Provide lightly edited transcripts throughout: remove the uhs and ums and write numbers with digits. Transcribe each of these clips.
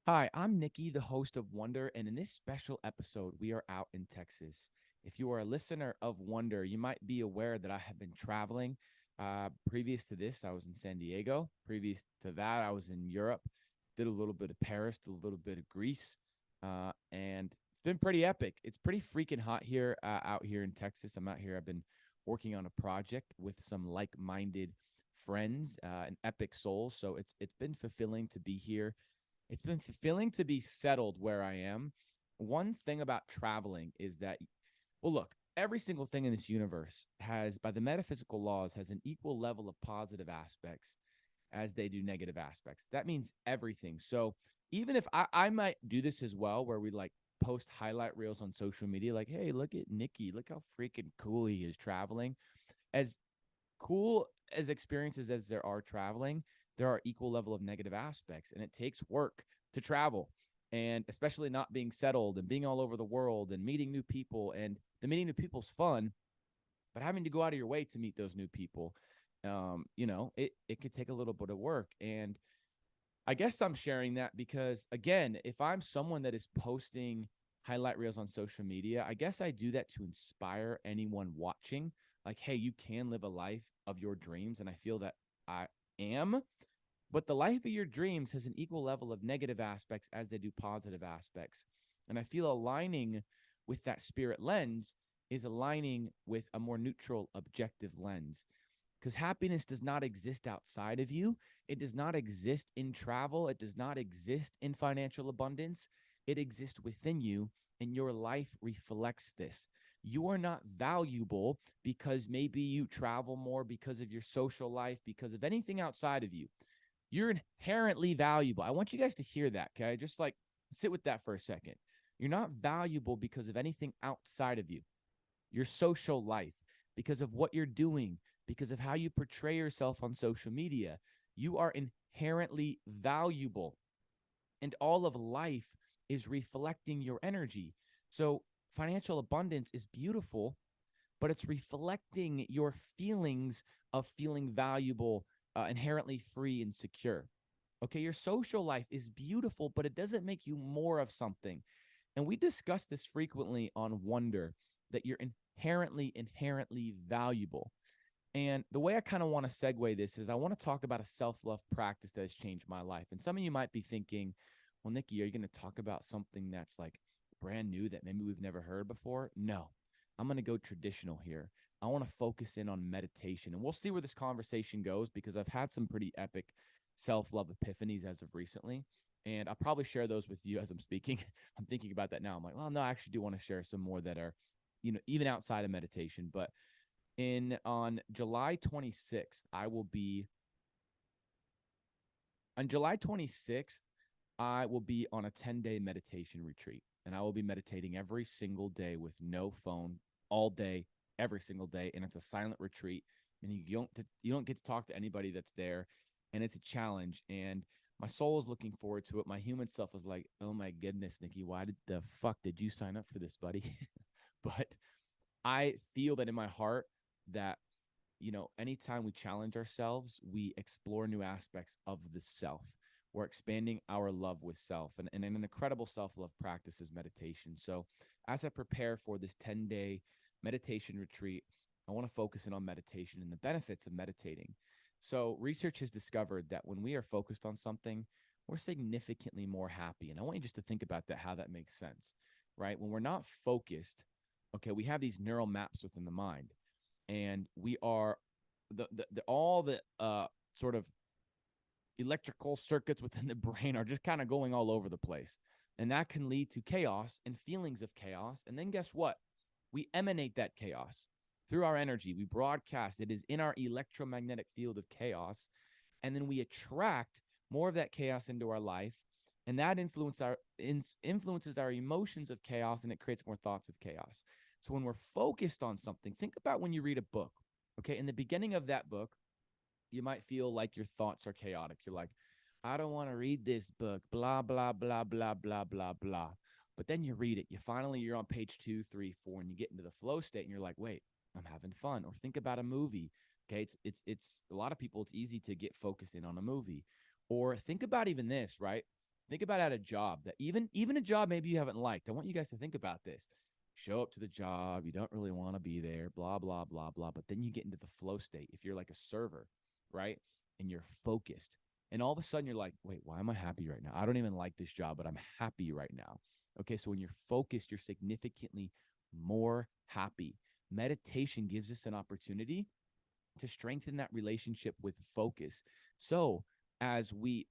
Hi, I'm Nikki, the host of Wonder, and in this special episode, we are out in Texas. If you are a listener of Wonder, you might be aware that I have been traveling. Previous to this, I was in San Diego. Previous to that, I was in Europe, did a little bit of Paris, did a little bit of Greece, and it's been pretty epic. It's pretty freaking hot here, out here in Texas. I'm out here. I've been working on a project with some like-minded friends, an epic soul. So it's been fulfilling to be here. It's been fulfilling to be settled where I am. One thing about traveling is that, well, look, every single thing in this universe has, by the metaphysical laws, has an equal level of positive aspects as they do negative aspects. That means everything. So even if I might do this as well, where we like post highlight reels on social media, like, hey, look at Nikki, look how freaking cool he is traveling. As cool as experiences as there are traveling, there are equal level of negative aspects, and it takes work to travel, and especially not being settled and being all over the world and meeting new people. And the meeting new people's fun, but having to go out of your way to meet those new people, it could take a little bit of work. And I guess I'm sharing that because, again, if I'm someone that is posting highlight reels on social media, I guess I do that to inspire anyone watching. Like, hey, you can live a life of your dreams. And I feel that I am. But the life of your dreams has an equal level of negative aspects as they do positive aspects. And I feel aligning with that spirit lens is aligning with a more neutral, objective lens, because happiness does not exist outside of you. It does not exist in travel. It does not exist in financial abundance. It exists within you, and your life reflects this. You are not valuable because maybe you travel more, because of your social life, because of anything outside of you. You're inherently valuable. I want you guys to hear that, okay? Just like sit with that for a second. You're not valuable because of anything outside of you, your social life, because of what you're doing, because of how you portray yourself on social media. You are inherently valuable, and all of life is reflecting your energy. So, financial abundance is beautiful, but it's reflecting your feelings of feeling valuable, inherently free and secure. Okay, your social life is beautiful, but it doesn't make you more of something. And we discuss this frequently on Wonder, that you're inherently valuable. And the way I kind of want to segue this is I want to talk about a self love practice that has changed my life. And some of you might be thinking, well, Nikki, are you going to talk about something that's like brand new that maybe we've never heard before? No, I'm going to go traditional here. I want to focus in on meditation, and we'll see where this conversation goes, because I've had some pretty epic self love epiphanies as of recently. And I'll probably share those with you as I'm speaking. I'm thinking about that now. I'm like, well, no, I actually do want to share some more that are, even outside of meditation. But in on July 26th, I will be on July 26th, I will be on a 10-day meditation retreat, and I will be meditating every single day with no phone all day, every single day. And it's a silent retreat, and you don't get to talk to anybody that's there, and it's a challenge. And my soul is looking forward to it. My human self is like, oh my goodness, Nikki, why did the fuck did you sign up for this, buddy? But I feel that in my heart that, anytime we challenge ourselves, we explore new aspects of the self. We're expanding our love with self. And an incredible self love practice is meditation. So, as I prepare for this 10-day meditation retreat, I want to focus in on meditation and the benefits of meditating. So, research has discovered that when we are focused on something, we're significantly more happy. And I want you just to think about that, how that makes sense, right? When we're not focused, okay, we have these neural maps within the mind, and we are the all the sort of electrical circuits within the brain are just kind of going all over the place, and that can lead to chaos and feelings of chaos. And then guess what? We emanate that chaos through our energy. We broadcast it, is in our electromagnetic field of chaos, and then we attract more of that chaos into our life, and that influences our emotions of chaos, and it creates more thoughts of chaos. So when we're focused on something, think about when you read a book. Okay, in the beginning of that book, you might feel like your thoughts are chaotic. You're like, I don't want to read this book, blah blah blah blah blah blah blah. But then you read it, you're on page 2, 3, 4, and you get into the flow state, and you're like, wait, I'm having fun. Or think about a movie. Okay, it's a lot of people, it's easy to get focused in on a movie. Or think about even this, right? Think about at a job that even a job maybe you haven't liked. I want you guys to think about this. Show up to the job, you don't really want to be there, blah, blah, blah, blah. But then you get into the flow state. If you're like a server, right? And you're focused. And all of a sudden you're like, wait, why am I happy right now? I don't even like this job, but I'm happy right now. Okay, so when you're focused, you're significantly more happy. Meditation gives us an opportunity to strengthen that relationship with focus. So as we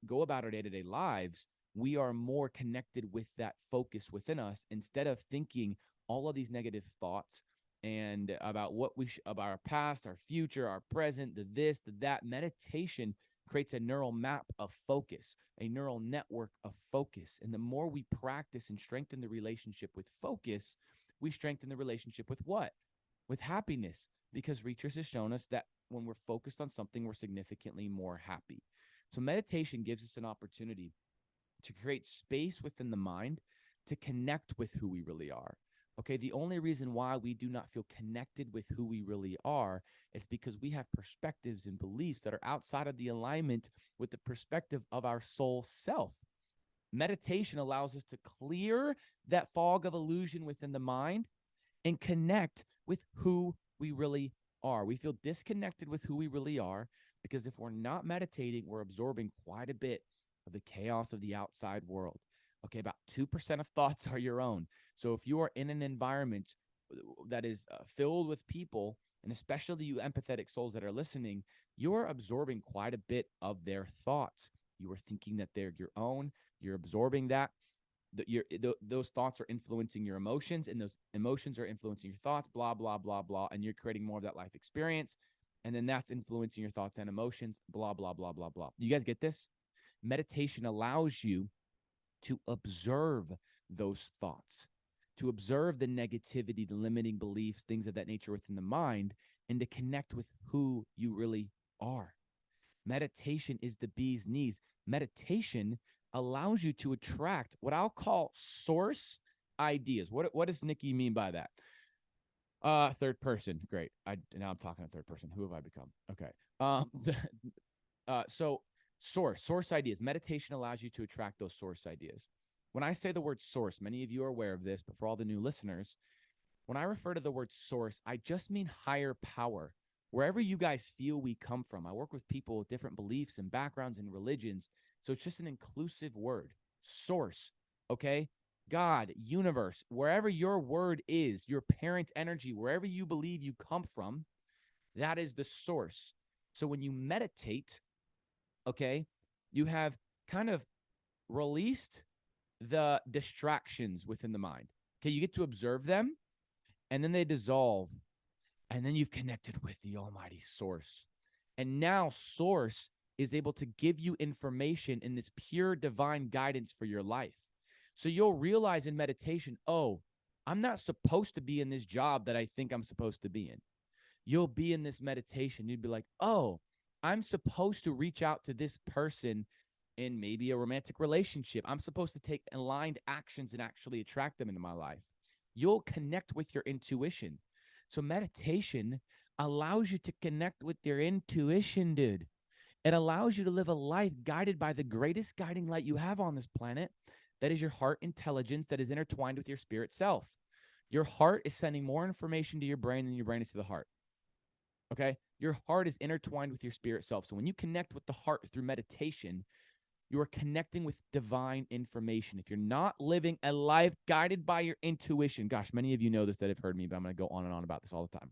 go about our day-to-day lives, we are more connected with that focus within us instead of thinking all of these negative thoughts and about what about our past, our future, our present, the this, the that. Meditation creates a neural map of focus, a neural network of focus. And the more we practice and strengthen the relationship with focus, we strengthen the relationship with what? With happiness, because research has shown us that when we're focused on something, we're significantly more happy. So meditation gives us an opportunity to create space within the mind to connect with who we really are. Okay, the only reason why we do not feel connected with who we really are is because we have perspectives and beliefs that are outside of the alignment with the perspective of our soul self. Meditation allows us to clear that fog of illusion within the mind and connect with who we really are. We feel disconnected with who we really are because if we're not meditating, we're absorbing quite a bit of the chaos of the outside world. Okay, about 2% of thoughts are your own. So if you are in an environment that is filled with people, and especially you empathetic souls that are listening, you're absorbing quite a bit of their thoughts. You are thinking that they're your own. You're absorbing that. Those thoughts are influencing your emotions, and those emotions are influencing your thoughts, blah, blah, blah, blah. And you're creating more of that life experience. And then that's influencing your thoughts and emotions, blah, blah, blah, blah, blah. You guys get this? Meditation allows you to observe those thoughts, to observe the negativity, the limiting beliefs, things of that nature within the mind, and to connect with who you really are. Meditation is the bee's knees. Meditation allows you to attract what I'll call source ideas. What does Nikki mean by that? Third person. Great. Now I'm talking to third person. Who have I become? Okay. So source ideas. Meditation allows you to attract those source ideas. When I say the word source, many of you are aware of this, but for all the new listeners, when I refer to the word source, I just mean higher power. Wherever you guys feel we come from. I work with people with different beliefs and backgrounds and religions. So it's just an inclusive word. Source, okay? God, universe, wherever your word is, your parent energy, wherever you believe you come from, that is the source. So when you meditate, okay, you have kind of released the distractions within the mind. Okay, you get to observe them, and then they dissolve, and then you've connected with the almighty source. And now source is able to give you information in this pure divine guidance for your life. So you'll realize in meditation, oh, I'm not supposed to be in this job that I think I'm supposed to be in. You'll be in this meditation. You'd be like, oh, I'm supposed to reach out to this person in maybe a romantic relationship. I'm supposed to take aligned actions and actually attract them into my life. You'll connect with your intuition. So meditation allows you to connect with your intuition, dude. It allows you to live a life guided by the greatest guiding light you have on this planet. That is your heart intelligence that is intertwined with your spirit self. Your heart is sending more information to your brain than your brain is to the heart. Okay? Your heart is intertwined with your spirit self. So when you connect with the heart through meditation, you are connecting with divine information. If you're not living a life guided by your intuition, gosh, many of you know this that have heard me, but I'm going to go on and on about this all the time.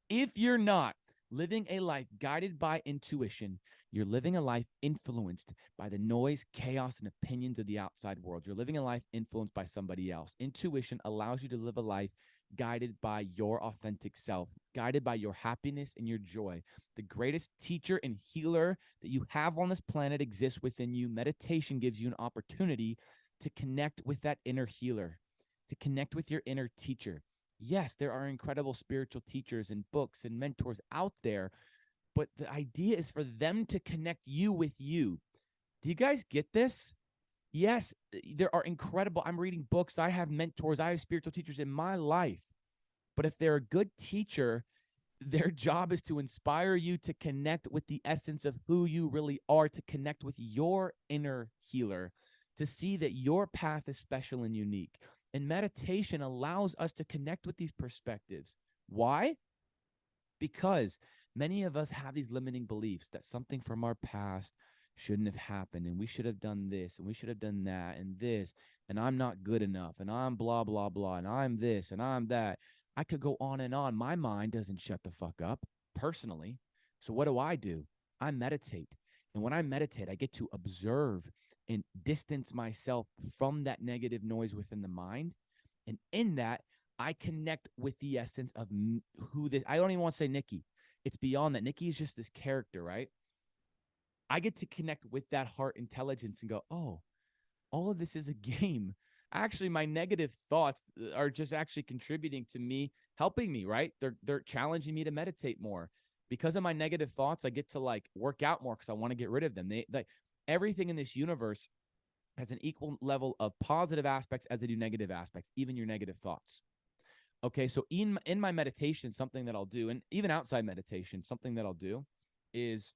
If you're not living a life guided by intuition, you're living a life influenced by the noise, chaos, and opinions of the outside world. You're living a life influenced by somebody else. Intuition allows you to live a life guided by your authentic self, guided by your happiness and your joy. The greatest teacher and healer that you have on this planet exists within you. Meditation gives you an opportunity to connect with that inner healer, to connect with your inner teacher. Yes, there are incredible spiritual teachers and books and mentors out there, but the idea is for them to connect you with you. Do you guys get this? Yes, there are incredible. I'm reading books. I have mentors. I have spiritual teachers in my life. But if they're a good teacher, Their job is to inspire you to connect with the essence of who you really are, to connect with your inner healer, to see that your path is special and unique. And meditation allows us to connect with these perspectives. Why? Because many of us have these limiting beliefs that something from our past shouldn't have happened, and we should have done this, and we should have done that, and this, and I'm not good enough, and I'm blah, blah, blah, and I'm this, and I'm that. I could go on and on. My mind doesn't shut the fuck up personally. So what do? I meditate. And when I meditate, I get to observe and distance myself from that negative noise within the mind. And in that, I connect with the essence of who this, I don't even want to say Nikki. It's beyond that. Nikki is just this character, right? I get to connect with that heart intelligence and go, oh, all of this is a game. Actually, my negative thoughts are just actually contributing to me, helping me, right? They're challenging me to meditate more. Because of my negative thoughts, I get to like work out more because I want to get rid of them. Everything in this universe has an equal level of positive aspects as they do negative aspects, even your negative thoughts. Okay, so in my meditation, something that I'll do, and even outside meditation, something that I'll do is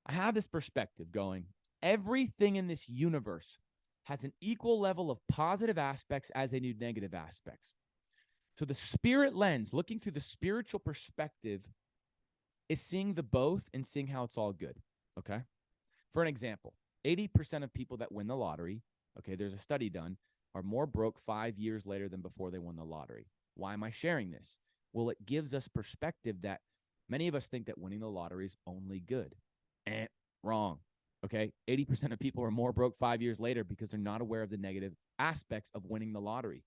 I have this perspective going, everything in this universe has an equal level of positive aspects as they do negative aspects. So the spirit lens, looking through the spiritual perspective, is seeing the both and seeing how it's all good. Okay. For an example, 80% of people that win the lottery, okay, there's a study done, are more broke 5 years later than before they won the lottery. Why am I sharing this? Well, it gives us perspective that many of us think that winning the lottery is only good. Wrong. Okay. 80% of people are more broke 5 years later because they're not aware of the negative aspects of winning the lottery.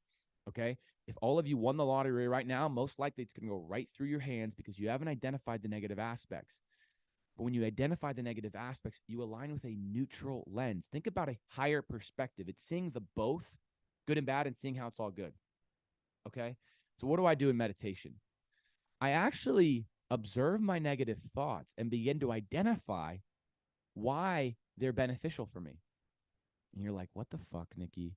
Okay. If all of you won the lottery right now, most likely it's going to go right through your hands because you haven't identified the negative aspects. But when you identify the negative aspects, you align with a neutral lens. Think about a higher perspective. It's seeing the both, good and bad, and seeing how it's all good. Okay. So what do I do in meditation? I actually observe my negative thoughts and begin to identify why they're beneficial for me. And you're like, what the fuck, Nikki?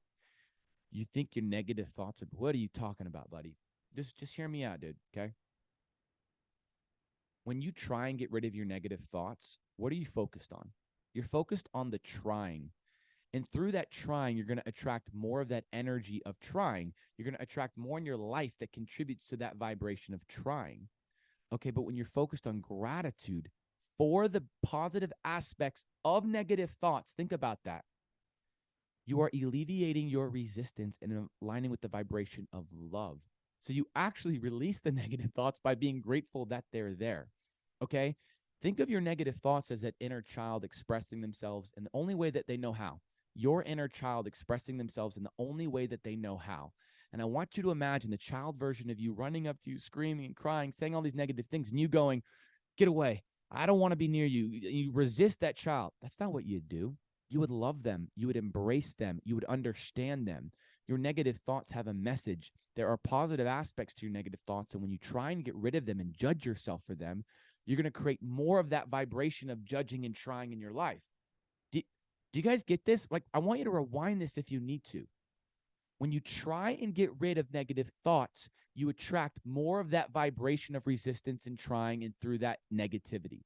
You think your negative thoughts are, what are you talking about, buddy? Just hear me out, dude. Okay. When you try and get rid of your negative thoughts, what are you focused on? You're focused on the trying. And through that trying, you're going to attract more of that energy of trying. You're going to attract more in your life that contributes to that vibration of trying. Okay, but when you're focused on gratitude for the positive aspects of negative thoughts, think about that. You are alleviating your resistance and aligning with the vibration of love. So you actually release the negative thoughts by being grateful that they're there. Okay? Think of your negative thoughts as that inner child expressing themselves in the only way that they know how. Your inner child expressing themselves in the only way that they know how. And I want you to imagine the child version of you running up to you, screaming and crying, saying all these negative things, and you going, get away. I don't want to be near you. You resist that child. That's not what you do. You would love them. You would embrace them. You would understand them. Your negative thoughts have a message. There are positive aspects to your negative thoughts. And when you try and get rid of them and judge yourself for them, you're going to create more of that vibration of judging and trying in your life. Do you guys get this? Like, I want you to rewind this if you need to. When you try and get rid of negative thoughts, you attract more of that vibration of resistance and trying and through that negativity.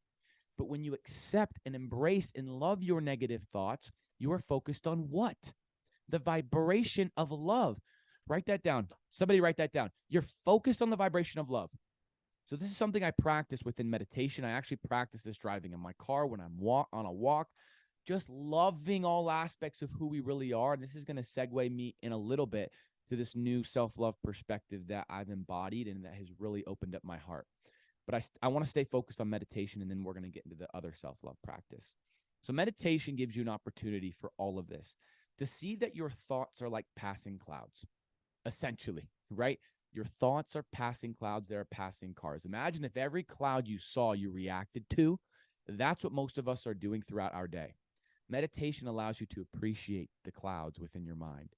But when you accept and embrace and love your negative thoughts, you are focused on what? The vibration of love. Write that down. Somebody write that down. You're focused on the vibration of love. So this is something I practice within meditation. I actually practice this driving in my car when I'm on a walk, just loving all aspects of who we really are. And this is going to segue me in a little bit to this new self-love perspective that I've embodied and that has really opened up my heart. But I want to stay focused on meditation, and then we're going to get into the other self-love practice. So meditation gives you an opportunity for all of this, to see that your thoughts are like passing clouds, essentially, right? Your thoughts are passing clouds. They're passing cars. Imagine if every cloud you saw you reacted to. That's what most of us are doing throughout our day. Meditation allows you to appreciate the clouds within your mind.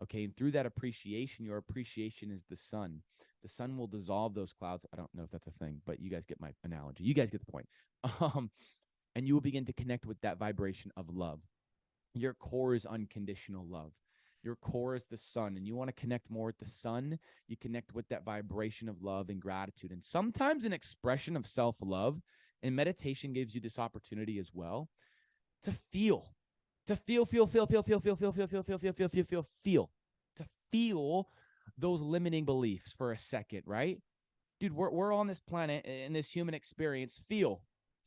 Okay, and through that appreciation, your appreciation is the sun. The sun will dissolve those clouds. I don't know if that's a thing, but you guys get my analogy. You guys get the point. And you will begin to connect with that vibration of love. Your core is unconditional love. Your core is the sun, and you want to connect more with the sun. You connect with that vibration of love and gratitude, and sometimes an expression of self-love. And meditation gives you this opportunity as well to feel, to feel those limiting beliefs for a second, right? Dude, we're on this planet in this human experience. Feel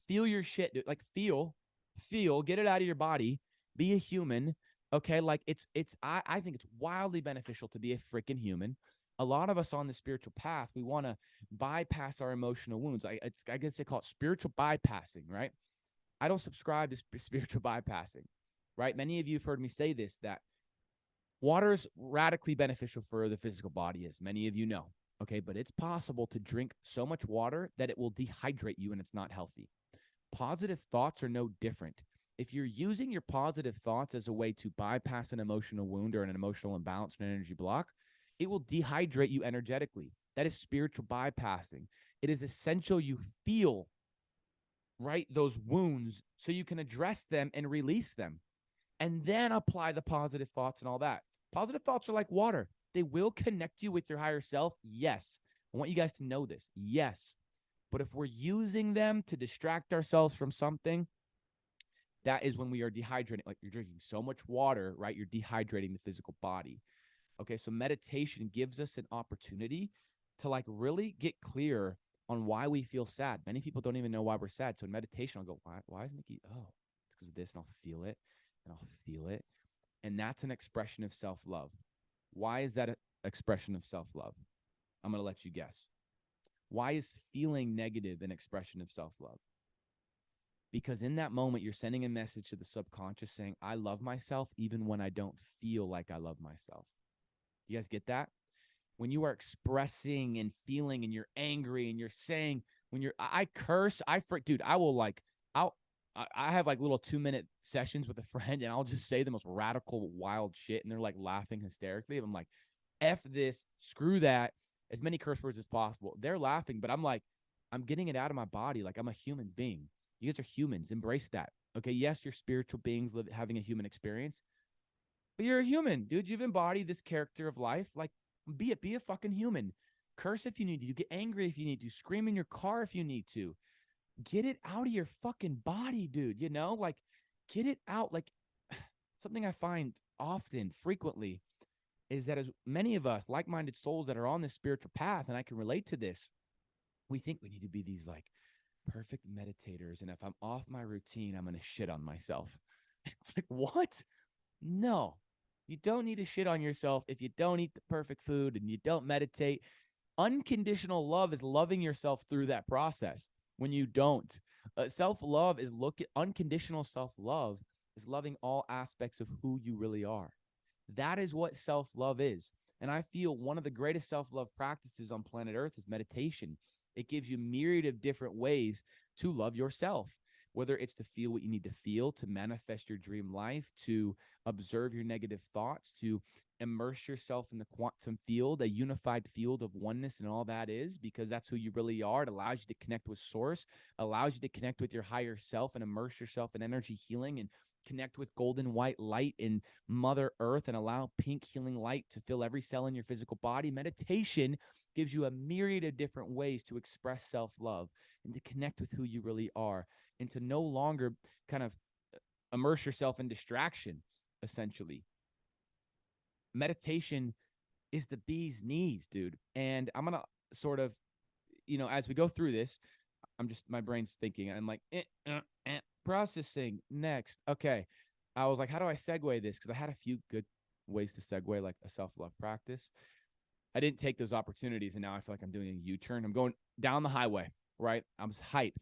your shit, dude. Like get it out of your body. Be a human. Okay. Like I think it's wildly beneficial to be a freaking human. A lot of us on the spiritual path, we want to bypass our emotional wounds. I guess they call it spiritual bypassing, right? I don't subscribe to spiritual bypassing, right? Many of you have heard me say this, that water is radically beneficial for the physical body, as many of you know. Okay, but it's possible to drink so much water that it will dehydrate you and it's not healthy. Positive thoughts are no different. If you're using your positive thoughts as a way to bypass an emotional wound or an emotional imbalance or an energy block, it will dehydrate you energetically. That is spiritual bypassing. It is essential you feel, right, those wounds so you can address them and release them, and then apply the positive thoughts and all that. Positive thoughts are like water. They will connect you with your higher self. Yes. I want you guys to know this. Yes. But if we're using them to distract ourselves from something, that is when we are dehydrating. Like, you're drinking so much water, right? You're dehydrating the physical body. Okay. So meditation gives us an opportunity to like really get clear on why we feel sad. Many people don't even know why we're sad. So in meditation, I'll go, why is Nikki? Oh, it's because of this. And I'll feel it. And I'll feel it. And that's an expression of self-love. Why is that an expression of self-love? I'm going to let you guess. Why is feeling negative an expression of self-love? Because in that moment, you're sending a message to the subconscious saying, I love myself even when I don't feel like I love myself. You guys get that? When you are expressing and feeling and you're angry and you're saying, I curse, dude, I have like little 2-minute sessions with a friend and I'll just say the most radical, wild shit. And they're like laughing hysterically. I'm like, F this, screw that, as many curse words as possible. They're laughing, but I'm like, I'm getting it out of my body. Like, I'm a human being. You guys are humans. Embrace that. Okay. Yes, you're spiritual beings having a human experience, but you're a human, dude. You've embodied this character of life. Like, be a fucking human. Curse if you need to. Get angry if you need to. Scream in your car if you need to. Get it out of your fucking body, dude. You know, like, get it out. Like, something I find often, frequently, is that as many of us, like-minded souls that are on this spiritual path, and I can relate to this, we think we need to be these like perfect meditators. And if I'm off my routine, I'm going to shit on myself. It's like, what? No, you don't need to shit on yourself if you don't eat the perfect food and you don't meditate. Unconditional love is loving yourself through that process. When you don't, self-love is unconditional self-love is loving all aspects of who you really are. That is what self-love is. And I feel one of the greatest self-love practices on planet Earth is meditation. It gives you myriad of different ways to love yourself, whether it's to feel what you need to feel, to manifest your dream life, to observe your negative thoughts, to immerse yourself in the quantum field, a unified field of oneness and all that is, because that's who you really are. It allows you to connect with source, allows you to connect with your higher self and immerse yourself in energy healing and connect with golden white light in Mother Earth and allow pink healing light to fill every cell in your physical body. Meditation gives you a myriad of different ways to express self-love and to connect with who you really are and to no longer kind of immerse yourself in distraction, essentially. Meditation is the bee's knees, dude. And I'm going to sort of, as we go through this, my brain's thinking. I'm like, processing next. Okay. I was like, how do I segue this? Because I had a few good ways to segue, like a self-love practice. I didn't take those opportunities, and now I feel like I'm doing a U-turn. I'm going down the highway, right? I'm hyped,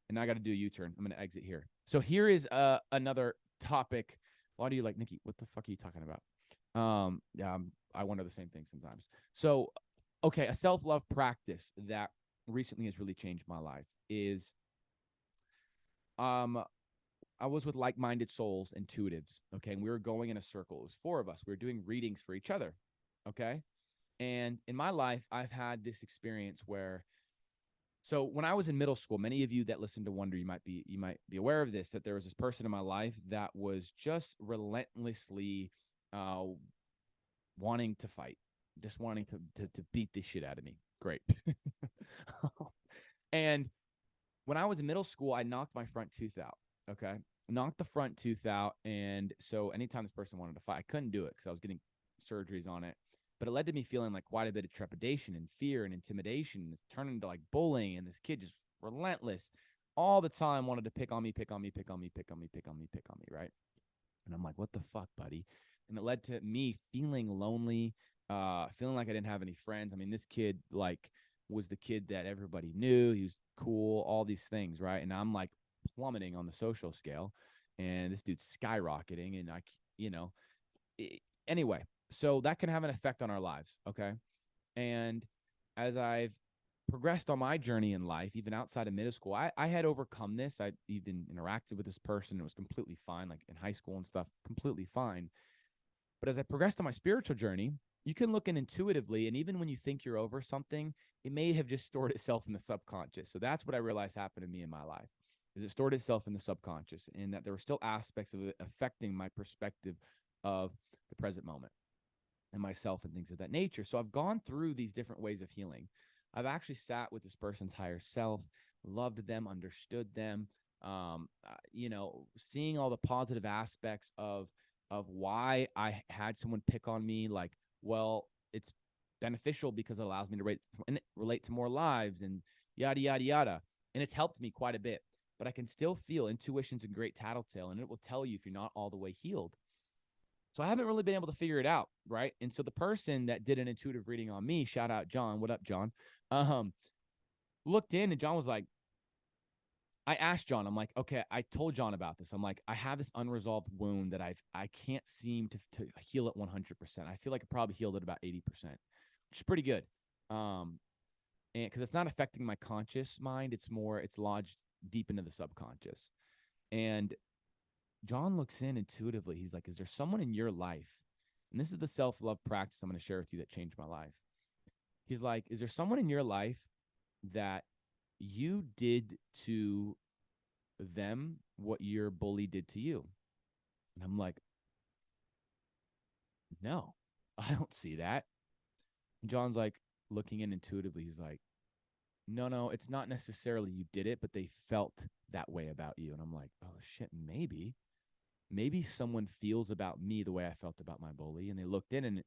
and now I got to do a U-turn. I'm going to exit here. So here is another topic. A lot of you like, Nikki, what the fuck are you talking about? I wonder the same thing sometimes. So, okay, a self-love practice that recently has really changed my life is I was with like-minded souls, intuitives, okay? And we were going in a circle. It was 4 of us. We were doing readings for each other, okay? And in my life, I've had this experience where, so when I was in middle school, many of you that listen to Wonder, you might be aware of this, that there was this person in my life that was just relentlessly wanting to fight, just wanting to beat the shit out of me. Great. And when I was in middle school, I knocked my front tooth out. Okay. Knocked the front tooth out. And so anytime this person wanted to fight, I couldn't do it because I was getting surgeries on it. But it led to me feeling like quite a bit of trepidation and fear and intimidation. It's turned into like bullying. And this kid just relentless all the time wanted to pick on me, pick on me, pick on me, pick on me, pick on me, pick on me. Right. And I'm like, what the fuck, buddy? And it led to me feeling lonely, feeling like I didn't have any friends. I mean, this kid like was the kid that everybody knew. He was cool, all these things, right? And I'm like plummeting on the social scale, and this dude's skyrocketing, and you know, anyway. So that can have an effect on our lives, okay? And as I've progressed on my journey in life, even outside of middle school, I had overcome this. I even interacted with this person. It was completely fine, like in high school and stuff, completely fine. But as I progressed on my spiritual journey, you can look in intuitively, and even when you think you're over something, it may have just stored itself in the subconscious. So that's what I realized happened to me in my life, is it stored itself in the subconscious, and that there were still aspects of it affecting my perspective of the present moment and myself and things of that nature. So I've gone through these different ways of healing. I've actually sat with this person's higher self, loved them, understood them, seeing all the positive aspects of why I had someone pick on me. Like, well, it's beneficial because it allows me to relate to more lives and yada, yada, yada. And it's helped me quite a bit. But I can still feel intuition's a great tattletale, and it will tell you if you're not all the way healed. So I haven't really been able to figure it out, right? And so the person that did an intuitive reading on me, shout out John, what up, John? Looked in, and John was like, I asked John, I'm like, okay, I told John about this. I'm like, I have this unresolved wound that I can't seem to heal it 100%. I feel like I probably healed it about 80%, which is pretty good. And because it's not affecting my conscious mind, it's lodged deep into the subconscious. And John looks in intuitively. He's like, is there someone in your life? And this is the self-love practice I'm going to share with you that changed my life. He's like, is there someone in your life that you did to them what your bully did to you? And I'm like, no, I don't see that. And John's like looking in intuitively. He's like, no, it's not necessarily you did it, but they felt that way about you. And I'm like, oh shit, maybe someone feels about me the way I felt about my bully. And they looked in, and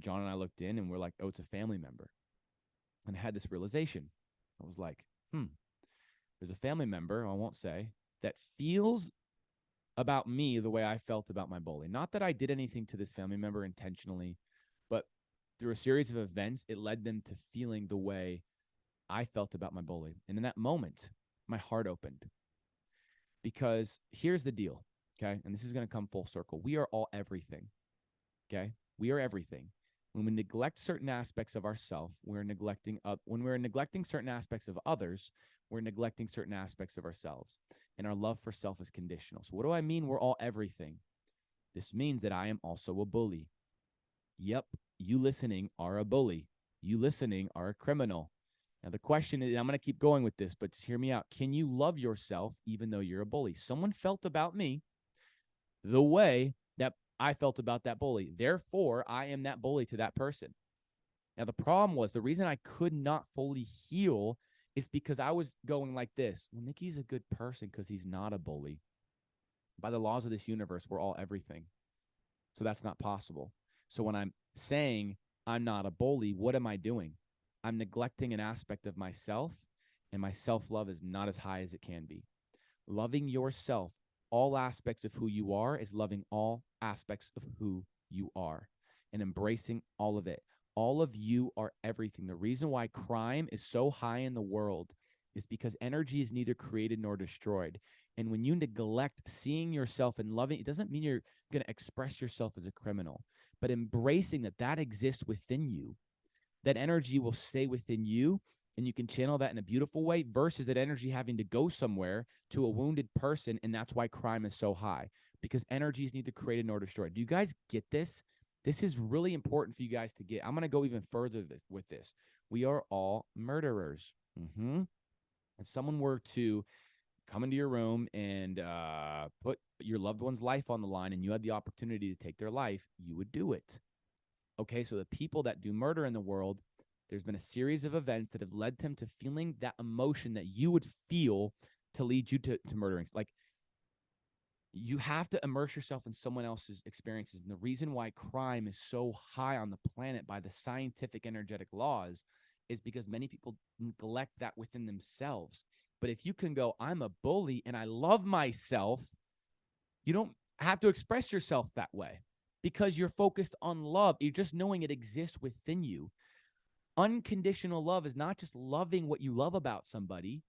John and I looked in, and we're like, oh, it's a family member. And I had this realization. I was like, there's a family member, I won't say, that feels about me the way I felt about my bully. Not that I did anything to this family member intentionally, but through a series of events, it led them to feeling the way I felt about my bully. And in that moment, my heart opened. Because here's the deal, okay? And this is going to come full circle. We are all everything, okay? We are everything. When we neglect certain aspects of ourselves, when we're neglecting certain aspects of others, we're neglecting certain aspects of ourselves. And our love for self is conditional. So what do I mean we're all everything? This means that I am also a bully. Yep, you listening are a bully. You listening are a criminal. Now, the question is, I'm going to keep going with this, but just hear me out. Can you love yourself even though you're a bully? Someone felt about me the way that I felt about that bully. Therefore, I am that bully to that person. Now, the problem was the reason I could not fully heal is because I was going like this. Well, Nikki's a good person because he's not a bully. By the laws of this universe, we're all everything. So that's not possible. So when I'm saying I'm not a bully, what am I doing? I'm neglecting an aspect of myself, and my self-love is not as high as it can be. Loving yourself, all aspects of who you are, is loving all aspects of who you are and embracing all of it. All of you are everything. The reason why crime is so high in the world is because energy is neither created nor destroyed. And when you neglect seeing yourself and loving, it doesn't mean you're going to express yourself as a criminal, but embracing that exists within you. That energy will stay within you, and you can channel that in a beautiful way versus that energy having to go somewhere to a wounded person. And that's why crime is so high, because energy is neither created nor destroyed. Do you guys get this? This is really important for you guys to get. I'm going to go even further with this. We are all murderers. If someone were to come into your room and put your loved one's life on the line, and you had the opportunity to take their life, you would do it. Okay, so the people that do murder in the world, there's been a series of events that have led them to feeling that emotion that you would feel to lead you to murdering. Like, you have to immerse yourself in someone else's experiences. And the reason why crime is so high on the planet by the scientific energetic laws is because many people neglect that within themselves. But if you can go, I'm a bully and I love myself, you don't have to express yourself that way because you're focused on love. You're just knowing it exists within you. Unconditional love is not just loving what you love about somebody,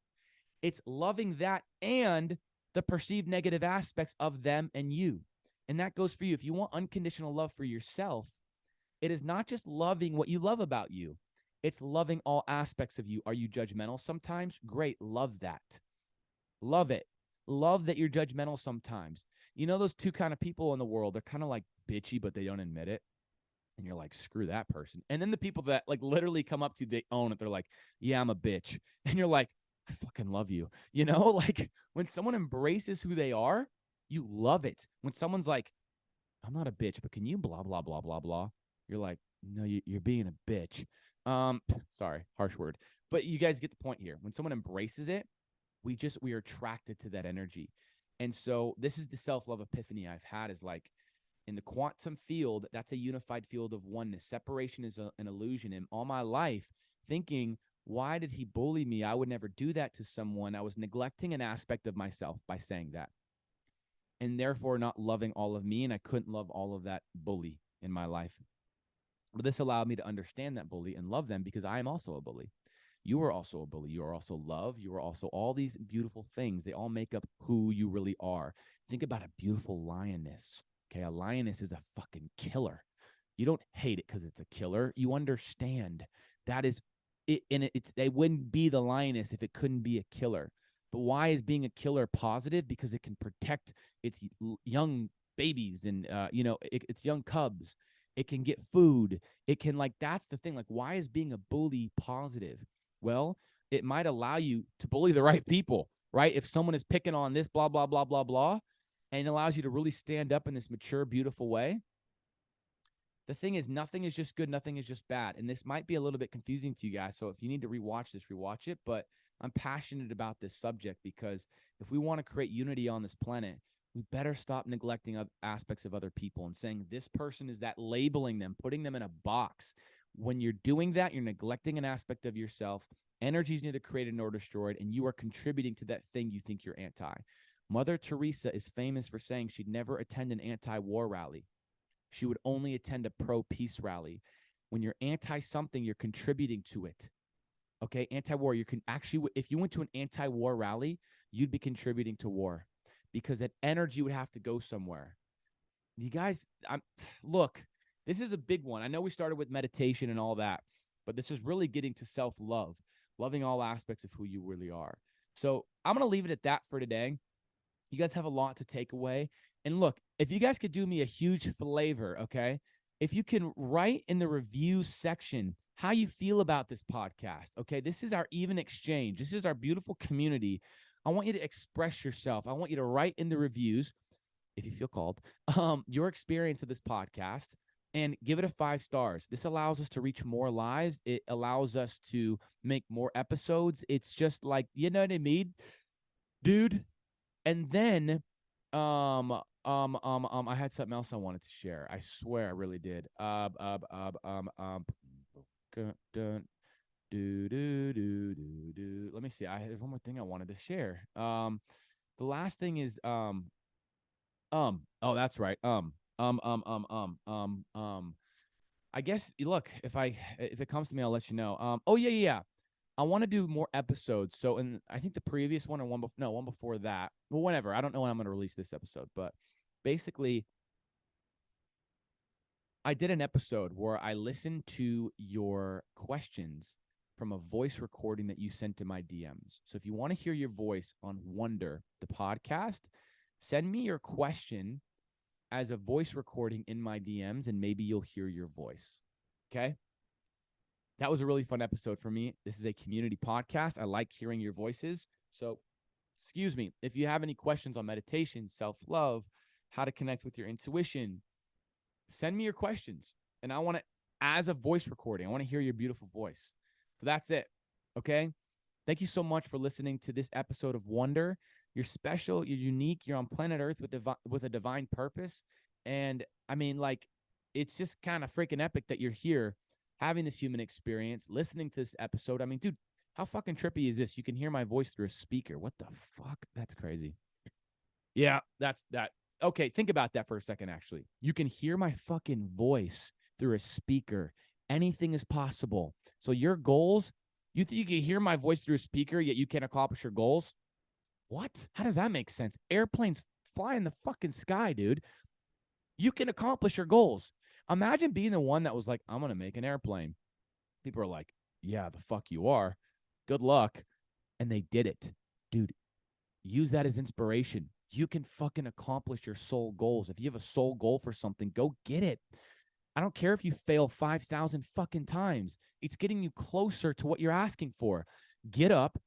it's loving that and the perceived negative aspects of them and you. And that goes for you. If you want unconditional love for yourself, it is not just loving what you love about you, it's loving all aspects of you. Are you judgmental sometimes? Great. Love that. Love it. Love that you're judgmental sometimes. You know, those two kind of people in the world, they're kind of like bitchy, but they don't admit it. And you're like, screw that person. And then the people that like literally come up to you, they own it. They're like, yeah, I'm a bitch. And you're like, I fucking love you. You know, like when someone embraces who they are, you love it. When someone's like, I'm not a bitch, but can you blah, blah, blah, blah, blah? You're like, no, you're being a bitch. Sorry, harsh word. But you guys get the point here. When someone embraces it, we are attracted to that energy. And so this is the self-love epiphany I've had is like, in the quantum field, that's a unified field of oneness. Separation is an illusion. And all my life, thinking, why did he bully me? I would never do that to someone. I was neglecting an aspect of myself by saying that, and therefore not loving all of me. And I couldn't love all of that bully in my life. But this allowed me to understand that bully and love them because I am also a bully. You are also a bully. You are also love. You are also all these beautiful things. They all make up who you really are. Think about a beautiful lioness. Okay, a lioness is a fucking killer. You don't hate it because it's a killer. You understand that is it, and it's they wouldn't be the lioness if it couldn't be a killer. But why is being a killer positive? Because it can protect its young babies and its young cubs. It can get food. It can that's the thing. Like, why is being a bully positive? Well, it might allow you to bully the right people, right? If someone is picking on this, blah, blah, blah, blah, blah, and it allows you to really stand up in this mature, beautiful way. The thing is, nothing is just good. Nothing is just bad. And this might be a little bit confusing to you guys. So if you need to rewatch this, rewatch it. But I'm passionate about this subject because if we want to create unity on this planet, we better stop neglecting aspects of other people and saying this person is that, labeling them, putting them in a box. When you're doing that, you're neglecting an aspect of yourself. Energy is neither created nor destroyed, and you are contributing to that thing you think you're anti. Mother Teresa is famous for saying she'd never attend an anti-war rally. She would only attend a pro-peace rally. When you're anti-something, you're contributing to it. Okay, anti-war. You can actually, if you went to an anti-war rally, you'd be contributing to war because that energy would have to go somewhere. You guys, look, this is a big one. I know we started with meditation and all that, but this is really getting to self-love, loving all aspects of who you really are. So I'm going to leave it at that for today. You guys have a lot to take away. And look, if you guys could do me a huge favor, okay? If you can write in the review section how you feel about this podcast, okay? This is our even exchange. This is our beautiful community. I want you to express yourself. I want you to write in the reviews, if you feel called, your experience of this podcast and give it a 5 stars. This allows us to reach more lives. It allows us to make more episodes. It's just like, you know what I mean, dude? And then, I had something else I wanted to share. I swear I really did. Let me see. I have one more thing I wanted to share. The last thing is, oh, that's right. I guess, look, if it comes to me, I'll let you know. Oh yeah. I want to do more episodes. So, and I think the previous one or one before that, well, whenever, I don't know when I'm going to release this episode, but basically I did an episode where I listened to your questions from a voice recording that you sent to my DMs. So if you want to hear your voice on Wonder, the podcast, send me your question as a voice recording in my DMs, and maybe you'll hear your voice. Okay? That was a really fun episode for me. This is a community podcast. I like hearing your voices. So, excuse me, if you have any questions on meditation, self-love, how to connect with your intuition, send me your questions. And I want to as a voice recording. I want to hear your beautiful voice. So that's it. Okay. Thank you so much for listening to this episode of Wonder. You're special, you're unique, you're on planet Earth with a divine purpose. And I mean, like, it's just kind of freaking epic that you're here having this human experience, listening to this episode. I mean, dude, how fucking trippy is this? You can hear my voice through a speaker. What the fuck? That's crazy. Yeah, that's that. Okay, think about that for a second, actually. You can hear my fucking voice through a speaker. Anything is possible. So your goals, you think you can hear my voice through a speaker, yet you can't accomplish your goals? What? How does that make sense? Airplanes fly in the fucking sky, dude. You can accomplish your goals. Imagine being the one that was like, I'm going to make an airplane. People are like, yeah, the fuck you are. Good luck. And they did it. Dude, use that as inspiration. You can fucking accomplish your soul goals. If you have a soul goal for something, go get it. I don't care if you fail 5,000 fucking times. It's getting you closer to what you're asking for. Get up.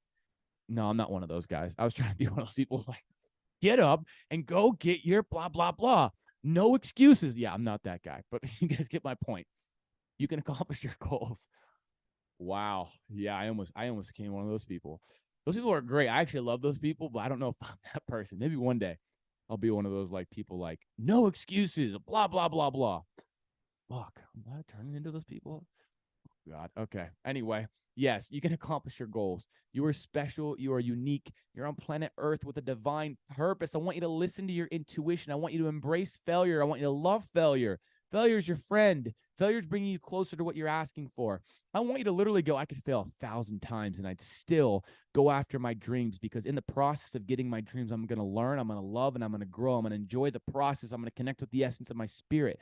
No, I'm not one of those guys. I was trying to be one of those people like, get up and go get your blah, blah, blah. No excuses. Yeah, I'm not that guy, but you guys get my point. You can accomplish your goals. Wow. Yeah, I almost became one of those people. Those people are great. I actually love those people, but I don't know if I'm that person. Maybe one day I'll be one of those like people like, no excuses, blah, blah, blah, blah. Fuck. Am I turning into those people? God. Okay. Anyway, yes, you can accomplish your goals. You are special. You are unique. You're on planet Earth with a divine purpose. I want you to listen to your intuition. I want you to embrace failure. I want you to love failure. Failure is your friend. Failure is bringing you closer to what you're asking for. I want you to literally go, I could fail 1,000 times and I'd still go after my dreams, because in the process of getting my dreams, I'm going to learn, I'm going to love, and I'm going to grow. I'm going to enjoy the process. I'm going to connect with the essence of my spirit.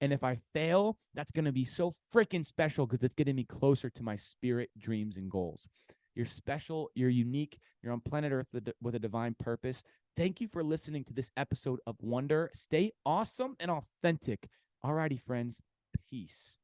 And if I fail, that's going to be so freaking special, because it's getting me closer to my spirit, dreams, and goals. You're special. You're unique. You're on planet Earth with a divine purpose. Thank you for listening to this episode of Wonder. Stay awesome and authentic. Alrighty, friends. Peace.